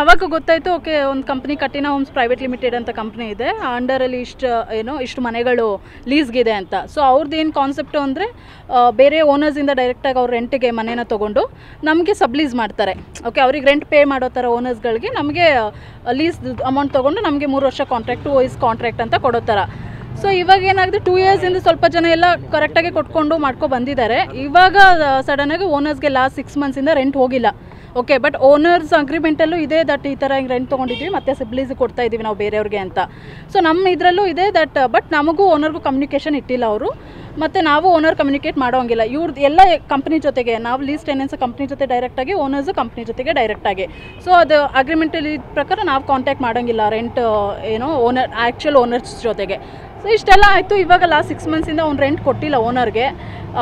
ಆವಾಗ ಗೊತ್ತಾಯಿತು ಓಕೆ ಒಂದು ಕಂಪ್ನಿ ಕಟ್ಟಿನ ಹೋಮ್ಸ್ ಪ್ರೈವೇಟ್ ಲಿಮಿಟೆಡ್ ಅಂತ ಕಂಪ್ನಿ ಇದೆ, ಅಂಡರಲ್ಲಿ ಇಷ್ಟು ಮನೆಗಳು ಲೀಸ್ಗಿದೆ ಅಂತ. ಸೊ ಅವ್ರದ್ದು ಏನು ಕಾನ್ಸೆಪ್ಟು ಅಂದರೆ ಬೇರೆ ಓನರ್ಸಿಂದ ಡೈರೆಕ್ಟಾಗಿ ಅವ್ರು ರೆಂಟಿಗೆ ಮನೇನ ತೊಗೊಂಡು ನಮಗೆ ಸಬ್ಲೀಸ್ ಮಾಡ್ತಾರೆ. ಓಕೆ, ಅವ್ರಿಗೆ ರೆಂಟ್ ಪೇ ಮಾಡೋ ಥರ ಓನರ್ಸ್ಗಳಿಗೆ ನಮಗೆ ಲೀಸ್ ಅಮೌಂಟ್ ತೊಗೊಂಡು ನಮಗೆ 3 ವರ್ಷ ಕಾಂಟ್ರಾಕ್ಟ್, 2 ಇಯರ್ಸ್ ಕಾಂಟ್ರಾಕ್ಟ್ ಅಂತ ಕೊಡೋ ಥರ. ಸೊ ಇವಾಗ ಏನಾಗಿದೆ, 2 ಇಯರ್ಸಿಂದ ಸ್ವಲ್ಪ ಜನ ಎಲ್ಲ ಕರೆಕ್ಟಾಗಿ ಕೊಟ್ಕೊಂಡು ಬಂದಿದ್ದಾರೆ. ಇವಾಗ ಸಡನ್ನಾಗಿ ಓನರ್ಸ್ಗೆ ಲಾಸ್ಟ್ 6 ಮಂತ್ಸಿಂದ ರೆಂಟ್ ಹೋಗಿಲ್ಲ. ಓಕೆ, ಬಟ್ ಓನರ್ಸ್ ಅಗ್ರಿಮೆಂಟಲ್ಲೂ ಇದೆ ದಟ್ ಈ ಥರ ಹಿಂಗೆ ರೆಂಟ್ ತೊಗೊಂಡಿದ್ವಿ ಮತ್ತು ಸಿಬ್ಲೀಸ್ ಕೊಡ್ತಾ ಇದ್ದೀವಿ ನಾವು ಬೇರೆಯವ್ರಿಗೆ ಅಂತ. ಸೊ ನಮ್ಮ ಇದರಲ್ಲೂ ಇದೆ ದಟ್, ಬಟ್ ನಮಗೂ ಓನರ್ಗೂ ಕಮ್ಯುನಿಕೇಷನ್ ಇಟ್ಟಿಲ್ಲ ಅವರು, ಮತ್ತು ನಾವು ಓನರ್ ಕಮ್ಯುನಿಕೇಟ್ ಮಾಡೋಂಗಿಲ್ಲ. ಇವ್ರದ್ದು ಎಲ್ಲ ಕಂಪ್ನಿ ಜೊತೆಗೆ, ನಾವು ಲೀಸ್ ಟೆನೆನ್ಸ್ ಕಂಪ್ನಿ ಜೊತೆ ಡೈರೆಕ್ಟಾಗಿ, ಓನರ್ಸು ಕಂಪ್ನಿ ಜೊತೆಗೆ ಡೈರೆಕ್ಟಾಗಿ. ಸೊ ಅದು ಅಗ್ರಿಮೆಂಟಲ್ಲಿ ಪ್ರಕಾರ ನಾವು ಕಾಂಟ್ಯಾಕ್ಟ್ ಮಾಡೋಂಗಿಲ್ಲ ರೆಂಟ್ ಓನರ್ ಆ್ಯಕ್ಚುಯಲ್ ಓನರ್ಸ್ ಜೊತೆಗೆ. ಸೊ ಇಷ್ಟೆಲ್ಲ ಆಯಿತು. ಇವಾಗ ಲಾಸ್ಟ್ 6 ಮಂತ್ಸಿಂದ ಅವ್ನು ರೆಂಟ್ ಕೊಟ್ಟಿಲ್ಲ ಓನರ್ಗೆ.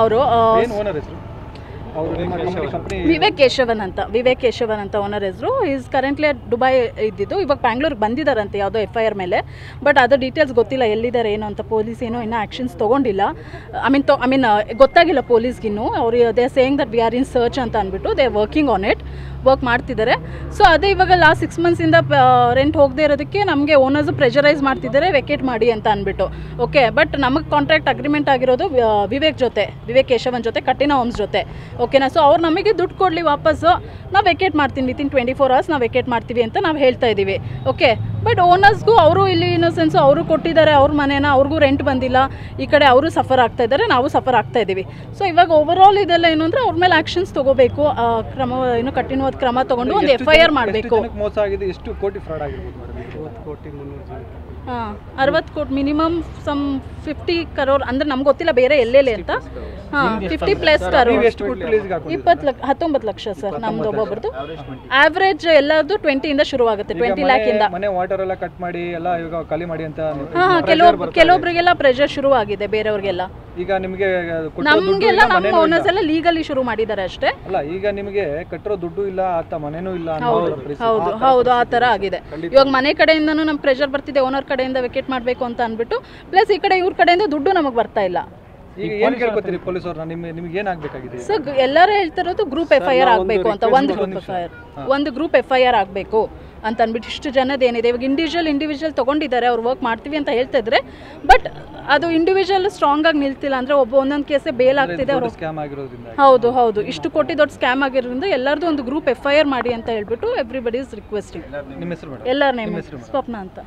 ಅವರು ವಿವೇಕ್ ಕೇಶವನ್ ಅಂತ ಓನರ್ ಹೆಸರು. ಈಸ್ ಕರೆಂಟ್ಲಿ ದುಬೈ ಇದ್ದಿದ್ದು, ಇವಾಗ ಬ್ಯಾಂಗ್ಳೂರ್ಗೆ ಬಂದಿದ್ದಾರಂತೆ ಯಾವುದೋ FIR ಮೇಲೆ. ಬಟ್ ಅದರ ಡೀಟೇಲ್ಸ್ ಗೊತ್ತಿಲ್ಲ ಎಲ್ಲಿದ್ದಾರೆ ಏನು ಅಂತ. ಪೊಲೀಸ್ ಏನೋ ಇನ್ನೂ ಆ್ಯಕ್ಷನ್ಸ್ ತೊಗೊಂಡಿಲ್ಲ. ಐ ಮೀನ್ ಗೊತ್ತಾಗಿಲ್ಲ ಪೊಲೀಸ್ಗಿನ್ನೂ. ಅವರು they saying that we are in search ಅಂತ ಅಂದ್ಬಿಟ್ಟು they working on it, work ಮಾಡ್ತಿದ್ದಾರೆ. ಸೊ ಅದೇ ಇವಾಗ ಲಾಸ್ಟ್ 6 ಮಂತ್ಸಿಂದ ರೆಂಟ್ ಹೋಗದೆ ಇರೋದಕ್ಕೆ ನಮಗೆ ಓನರ್ಸು ಪ್ರೆಷರೈಸ್ ಮಾಡ್ತಿದ್ದಾರೆ ವೆಕೇಟ್ ಮಾಡಿ ಅಂತ ಅಂದ್ಬಿಟ್ಟು. ಓಕೆ, ಬಟ್ ನಮಗೆ ಕಾಂಟ್ರಾಕ್ಟ್ ಅಗ್ರಿಮೆಂಟ್ ಆಗಿರೋದು ವಿವೇಕ್ ಕೇಶವನ್ ಜೊತೆ, ಕಟ್ಟಿನ ಹೋಮ್ಸ್ ಜೊತೆ. ಓಕೆನಾ? ಸೊ ಅವ್ರು ನಮಗೆ ದುಡ್ಡು ಕೊಡಲಿ ವಾಪಸ್ಸು, ನಾವು ವೆಕೇಟ್ ಮಾಡ್ತೀನಿ ವಿತಿನ್ 24 hours ನಾವು ವೆಕೇಟ್ ಮಾಡ್ತೀವಿ ಅಂತ ನಾವು ಹೇಳ್ತಾ ಇದ್ದೀವಿ. ಓಕೆ, ಬಟ್ ಓನರ್ಸ್ಗೂ ಅವರು ಇಲ್ಲಿ ಇನ್ನೊಸೆನ್ಸು ಅವರು ಕೊಟ್ಟಿದ್ದಾರೆ ಅವ್ರ ಮನೇನ, ಅವ್ರಿಗೂ ರೆಂಟ್ ಬಂದಿಲ್ಲ. ಈ ಕಡೆ ಅವರು ಸಫರ್ ಆಗ್ತಾ ಇದ್ದಾರೆ, ನಾವು ಸಫರ್ ಆಗ್ತಾ ಇದ್ದೀವಿ. ಸೊ ಇವಾಗ ಓವರಾಲ್ ಇದೆಲ್ಲ ಏನು ಅಂದರೆ ಅವ್ರ ಮೇಲೆ ಆ್ಯಕ್ಷನ್ಸ್ ತೊಗೋಬೇಕು, ಕಠಿಣವಾದ ಕ್ರಮ ತೊಗೊಂಡು ಒಂದು FIR ಮಾಡಬೇಕು. 60 ಕೋಟಿ ಮಿನಿಮಮ್, ಸಮ್ 50 crore ಅಂದರೆ ನಮ್ಗೆ ಗೊತ್ತಿಲ್ಲ ಬೇರೆ ಎಲ್ಲೆಲ್ಲಿ ಅಂತ. 50+ crore, 19 ಲಕ್ಷ ಸರ್ ನಮ್ದು ಒಬ್ಬೊಬ್ರದ್ದು. ಆವ್ರೇಜ್ ಎಲ್ಲರದು 20 ಶುರುವಾಗುತ್ತೆ, 20 lakhಯಿಂದ. ಕೆಲವೊಬ್ಬರಿಗೆಲ್ಲ ಪ್ರೆಷರ್ ಶುರುವಾಗಿದೆ, ಬೇರೆಯವ್ರಿಗೆಲ್ಲ. ಈಗ ನಿಮಗೆ ನಮಗೆಲ್ಲ ನಮ್ಮ ಓನರ್ಸ್ ಎಲ್ಲ ಲೀಗಲಿ ಶುರು ಮಾಡಿದ್ದಾರೆ ಅಷ್ಟೇ. ಅಲ್ಲ, ಈಗ ನಿಮಗೆ ಕಟ್ಟರೋ ದುಡ್ಡು ಇಲ್ಲ, ಆತ ಮನೇನೂ ಇಲ್ಲ. ಹೌದು ಆ ಥರ ಆಗಿದೆ. ಇವಾಗ ಮನೆ ಕಡೆಯಿಂದನೂ ನಮ್ಗೆ ಪ್ರೆಷರ್ ಬರ್ತಿದೆ, ಓನರ್ ಕಡೆಯಿಂದ ವೆಕೇಟ್ ಮಾಡಬೇಕು ಅಂತ ಅಂದ್ಬಿಟ್ಟು. ಪ್ಲಸ್ ಈ ಕಡೆ ಇವ್ರ ಕಡೆಯಿಂದ ದುಡ್ಡು ನಮಗೆ ಬರ್ತಾ ಇಲ್ಲ. ಈಗ ಏನು ಕೇಳ್ಕೊತೀರಿ ಪೊಲೀಸರನ್ನ? ನಿಮಗೆ ಏನಾಗಬೇಕಾಗಿದೆ? ಸರ್ ಎಲ್ಲರೂ ಹೇಳ್ತಿರೋದು ಗ್ರೂಪ್ FIR ಆಗಬೇಕು ಅಂತ. ಒಂದು ಗ್ರೂಪ್ FIR ಆಗಬೇಕು ಅಂತ ಅಂದ್ಬಿಟ್ಟು ಇಷ್ಟು ಜನದೇನಿದೆ. ಇವಾಗ ಇಂಡಿವಿಜುವಲ್ ತೊಗೊಂಡಿದ್ದಾರೆ, ಅವ್ರು ವರ್ಕ್ ಮಾಡ್ತೀವಿ ಅಂತ ಹೇಳ್ತಾ ಇದ್ರೆ, ಬಟ್ ಅದು ಇಂಡಿವಿಜುವಲ್ ಸ್ಟ್ರಾಂಗ್ ಆಗಿ ನಿಲ್ತಿಲ್ಲ ಅಂದರೆ ಒಂದೊಂದು ಕೇಸೇ ಬೇಲ್ ಆಗ್ತಿದೆ. ಹೌದು ಇಷ್ಟು ಕೋಟಿ ದೊಡ್ಡ ಸ್ಕ್ಯಾಮ್ ಆಗಿರೋದ್ರಿಂದ ಎಲ್ಲರದು ಒಂದು ಗ್ರೂಪ್ FIR ಮಾಡಿ ಅಂತ ಹೇಳ್ಬಿಟ್ಟು ಎವ್ರಿಬಡಿ ಇಸ್ ರಿಕ್ವೆಸ್ಟಿಂಗ್. ನಿಮ್ಮ ಹೆಸರು? ಎಲ್ಲರ ನೇಮ್ ಸ್ವಪ್ನ ಅಂತ.